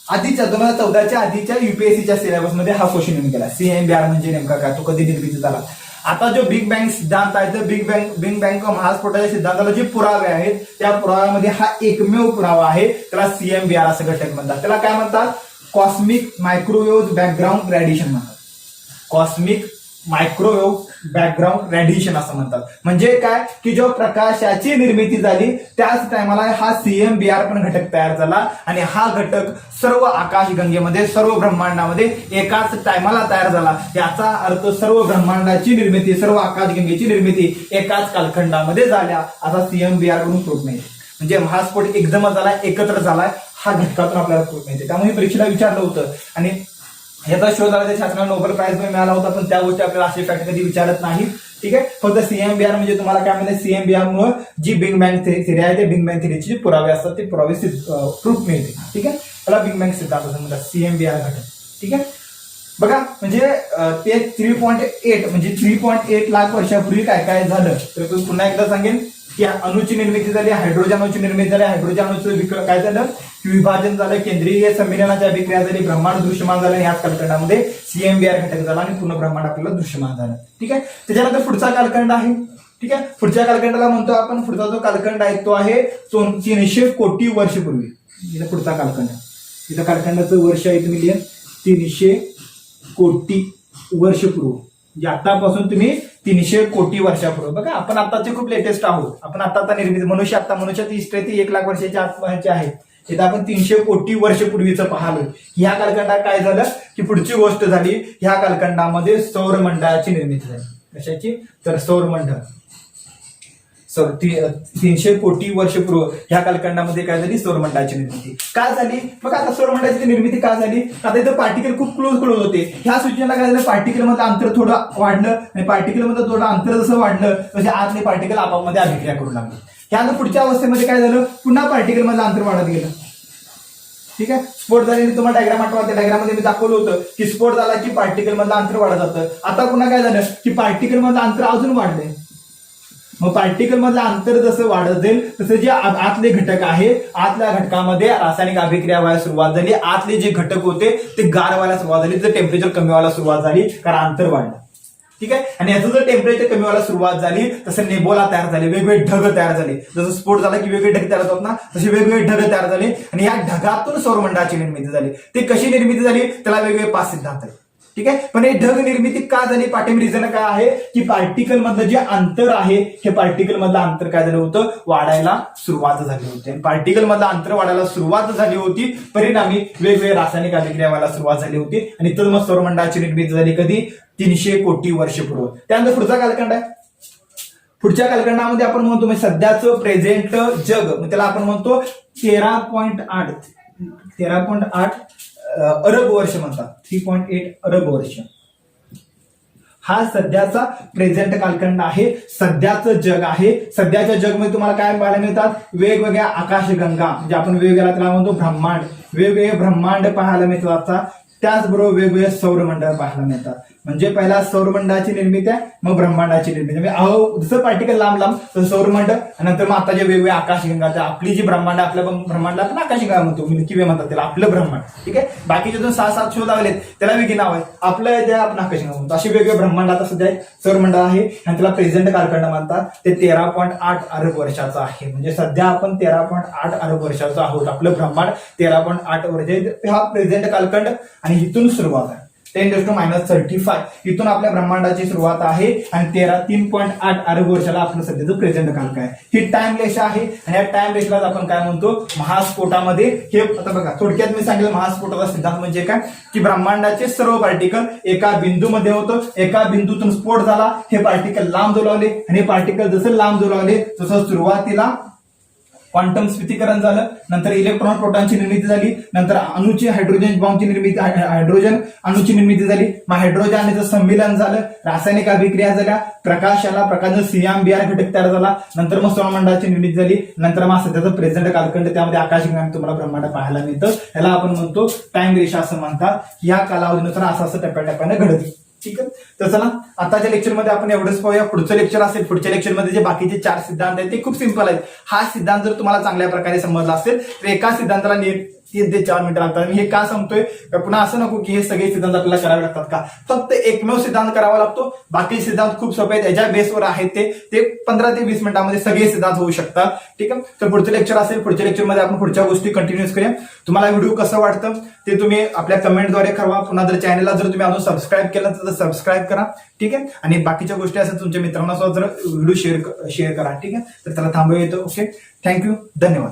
आधीच्या 2014च्या आधीच्या UPSCच्या सिलेबसमध्ये हा क्वेश्चन येऊन गेला. CMBR म्हणजे नेमका काय, तो कधी निर्मिती झाला. आता जो बिग बँग सिद्धांत आहे तर बिग बँग महास्फोटाच्या सिद्धांताला जे पुरावे आहेत त्या पुराव्यामध्ये हा एकमेव पुरावा आहे. त्याला CMBR असं घटक म्हणतात. त्याला काय म्हणतात कॉस्मिक मायक्रोवेव्ह बॅकग्राऊंड रेडिएशन म्हणतात. कॉस्मिक मायक्रोवेव्ह बॅकग्राऊंड रेडिएशन असं म्हणतात. म्हणजे काय की जो प्रकाशाची निर्मिती झाली त्याच टायमाला हा CMBR पण घटक तयार झाला आणि हा घटक सर्व आकाशगंगेमध्ये सर्व ब्रह्मांडामध्ये एकाच टायमाला तयार झाला. याचा अर्थ सर्व ब्रह्मांडाची निर्मिती सर्व आकाशगंगेची निर्मिती एकाच कालखंडामध्ये झाल्या असा CMBR कडून प्रूफ मिळते. म्हणजे महास्फोट एकदमच झालाय, एकत्र झालाय, हा घटकातून आपल्याला प्रूफ मिळते. त्यामुळे परीक्षेला विचारलं होतं आणि याचा शोध झाला त्या शास्त्राला नोबेल प्राइज पण मिळाला होता. पण त्या गोष्टी आपल्याला असे फॅक्ट कधी विचारत नाही. ठीक आहे. फक्त CMBR म्हणजे तुम्हाला काय म्हणते CMBR मुळे जी बिग बँग थिअरी आहे ते बिग बँग थिअरीचे जे पुरावे असतात ते पुरावे प्रूफ मिळते. ठीक आहे. त्याला बिग बँग सिद्धांत असं म्हणतात CMBR घटक. ठीक आहे. बघा म्हणजे ते 3.8 म्हणजे 3.8 लाख वर्षापूर्वी काय काय झालं तर मी पुन्हा एकदा सांगेन की अणुची निर्मिती झाली, हायड्रोजन अणुची निर्मिती झाली, हायड्रोजन अणुचं काय झालं की विभाजन झालं, केंद्रीय संमेलनाची अभिक्रिया झाली, ब्रह्मांड दृश्यमान झालं, याच कालखंडामध्ये CMBR घटक झाला आणि पूर्ण ब्रह्मांड आपल्याला दृश्यमान झालं. ठीक आहे. त्याच्यानंतर पुढचा कालखंड आहे. ठीक आहे. पुढच्या कालखंडाला म्हणतो आपण, पुढचा जो कालखंड आहे तो आहे 300 कोटी वर्षपूर्वी. इथं पुढचा कालखंड, इथं कालखंडाचं वर्ष आहे तुम्ही लिहा 300 कोटी वर्षपूर्व. म्हणजे आतापासून तुम्ही 300 कोटी वर्षापूर्वी. बघा आपण आताचे खूप लेटेस्ट आहोत. आपण आता निर्मिती मनुष्याची हिस्ट्री 1 लाख वर्षाच्या आसपासची आहे. इथं आपण 300 कोटी वर्षपूर्वीचं पाहलोय. ह्या कालखंडात काय झालं की पुढची गोष्ट झाली, ह्या कालखंडामध्ये सौरमंडळाची निर्मिती झाली. कशाची तर सौरमंडळ. 300 कोटी वर्षपूर्व ह्या कालखंडामध्ये काय झाली सौरमंडळाची निर्मिती का झाली. मग आता सौरमंडळाची निर्मिती का झाली, आता इथं पार्टिकल खूप क्लोज होते. ह्या सूचनेला काय झालं, पार्टिकल मधलं अंतर थोडं वाढलं आणि पार्टिकल मधलं थोडं अंतर जसं वाढलं तसे आतले पार्टिकल आपापमध्ये अभिक्रिया करू लागले. त्यानंतर पुढच्या अवस्थेमध्ये काय झालं, पुन्हा पार्टिकल मधलं अंतर वाढत गेलं. ठीक आहे. स्फोट झाल्याने तुम्हाला डायग्राम आठवा, त्या डायग्राम मध्ये मी दाखवलं होतं की स्फोट झाला की पार्टिकल मधलं अंतर वाढत जातं. आता पुन्हा काय झालं की पार्टिकल मधलं अंतर अजून वाढलंय. मग पार्टिकल मधलं अंतर जसं वाढत जाईल तसं जे आतले घटक आहे, आतल्या घटकामध्ये रासायनिक अभिक्रिया व्हायला सुरुवात झाली. आतले जे घटक होते ते गार व्हायला सुरुवात झाली, तर टेम्परेचर कमी व्हायला सुरुवात झाली कारण अंतर वाढलं. ठीक आहे. आणि याचं जर टेम्परेचर कमी व्हायला सुरुवात झाली तसं नेबोला तयार झाले, वेगवेगळे ढग तयार झाले. जसं स्फोट झाला की वेगवेगळे ढग तयार होतात ना, तसे वेगवेगळे ढग तयार झाले आणि या ढगातून सौरमंडळाची निर्मिती झाली. ते कशी निर्मिती झाली त्याला वेगवेगळे 5 सिद्धांत आहेत. ठीक आहे. पण हे ढग निर्मिती का झाली, पाठिंबा रिझन काय आहे की पार्टिकल मधलं जे अंतर आहे हे पार्टिकल मधलं अंतर काय झालं होतं वाढायला सुरुवात झाली होती. आणि पार्टिकल मधलं अंतर वाढायला सुरुवात झाली होती, परिणामी वेगवेगळे रासायनिक अभिक्रिया व्हायला सुरुवात झाली होती आणि तर मग सौरमंडळाची निर्मिती झाली कधी 300 कोटी वर्षपूर्वी. त्यानंतर पुढचा कालखंड आहे. पुढच्या कालखंडामध्ये आपण म्हणतो सध्याचं प्रेझेंट जग, त्याला आपण म्हणतो 13.8 अरब वर्ष म्हणतात. 3.8 अरब वर्ष हा सध्याचा प्रेझेंट कालखंड आहे. सध्याचं जग आहे. सध्याच्या जगमध्ये तुम्हाला काय पाहायला मिळतात, वेगवेगळ्या आकाशगंगा म्हणजे आपण वेगवेगळ्या त्याला म्हणतो ब्रह्मांड, वेगवेगळे ब्रह्मांड पाहायला मिळतात. त्याचबरोबर वेगवेगळे सौरमंडळ पाहायला मिळतात. म्हणजे पहिला सौरमंडळाची निर्मिती आहे, मग ब्रह्मांडाची निर्मिती. म्हणजे जसं पार्टिकल लांब लांब तसं सौरमंडळ, आणि नंतर मग आता जे वेगवेगळे आकाशगंगा, आपली जी ब्रह्मांड, आपल्या ब्रह्मांडाला आपण आकाशगंगा म्हणतो, मिल्की वे म्हणतात त्याला, आपलं ब्रह्मांड. ठीक आहे. बाकीचे जो 6-7 शोध आलेत त्याला वेगळी नाव आहे, आपलं जे आपण आकाशगंगा म्हणतो. अशी वेगवेगळे ब्रह्मांड आता सध्या सौरमंडळ आहे आणि त्याला प्रेझेंट कालखंड म्हणतात. ते 13.8 अरब वर्षाचं आहे. म्हणजे सध्या आपण 13.8 अरब वर्षाचं आहोत. आपलं ब्रह्मांड 13.8 वर्ष हा प्रेझेंट कालखंड आणि इथून सुरुवात आहे 10⁻35 इथून आपल्या ब्रह्मांडाची सुरुवात आहे आणि 3.8 अरब वर्षाला आपलं सध्याचं प्रेझेंट कालखंड आहे. ही टाइम रेषा आहे आणि या टाइम रेषेलाच आपण काय म्हणतो महास्फोटामध्ये. हे आता बघा थोडक्यात मी सांगितलं महास्फोटाचा सिद्धांत म्हणजे काय की ब्रह्मांडाचे सर्व पार्टिकल एका बिंदूमध्ये होतं, एका बिंदूतून स्फोट झाला, हे पार्टिकल लांब जोलावले आणि हे पार्टिकल जसं लांब जोलावले तसं सुरुवातीला क्वांटम स्फटिकीकरण झालं, नंतर इलेक्ट्रॉन प्रोटॉनची निर्मिती झाली, नंतर अणूची हायड्रोजन बॉम्बची निर्मिती, हायड्रोजन अणूची निर्मिती झाली, मग हायड्रोजन अणूचं संमिलन झालं, रासायनिक अभिक्रिया झाल्या, प्रकाशाचा CMBR घटक तयार झाला, नंतर मग सौरमंडळाची निर्मिती झाली, नंतर मग सध्याचं प्रेझेंट कालखंड त्यामध्ये आकाशगंगा तुम्हाला ब्रह्मांड पाहायला मिळतं. याला आपण म्हणतो टाइम रेषा असं म्हणतात. या कालावधीनुसार असं टप्प्याटप्प्याने घडते. ठीक आहे. तर चला आताच्या लेक्चरमध्ये आपण एवढंच पाहूया. पुढचं लेक्चर असेल, पुढच्या लेक्चरमध्ये जे बाकीचे 4 सिद्धांत आहेत ते खूप सिंपल आहेत. हा सिद्धांत जर तुम्हाला चांगल्या प्रकारे समजला असेल तर एका सिद्धांताला 3 ते 4 मिनिटं लागतात. मी हे का सांगतोय पुन्हा असं नको की हे सगळे सिद्धांत आपल्याला करावे लागतात का, फक्त एकमेव सिद्धांत करावा लागतो. बाकी सिद्धांत खूप सोपे आहेत, याच्या बेसवर आहेत ते 15 ते 20 मिनिटांमध्ये सगळे सिद्धांत होऊ शकतात. ठीक आहे. तर पुढचं लेक्चर असेल, पुढच्या लेक्चरमध्ये आपण पुढच्या गोष्टी कंटिन्यूस करूया. तुम्हाला व्हिडिओ कसं वाटतं ते तुम्ही आपल्या कमेंटद्वारे कळवा. पुन्हा जर चॅनलला जर तुम्ही अजून सबस्क्राईब केलं तर सबस्क्राईब करा. ठीक आहे. आणि बाकीच्या गोष्टी असेल तुमच्या मित्रांना सुद्धा जर व्हिडिओ शेअर करा. ठीक आहे. तर त्याला थांबूया येतो. ओके. थँक्यू. धन्यवाद.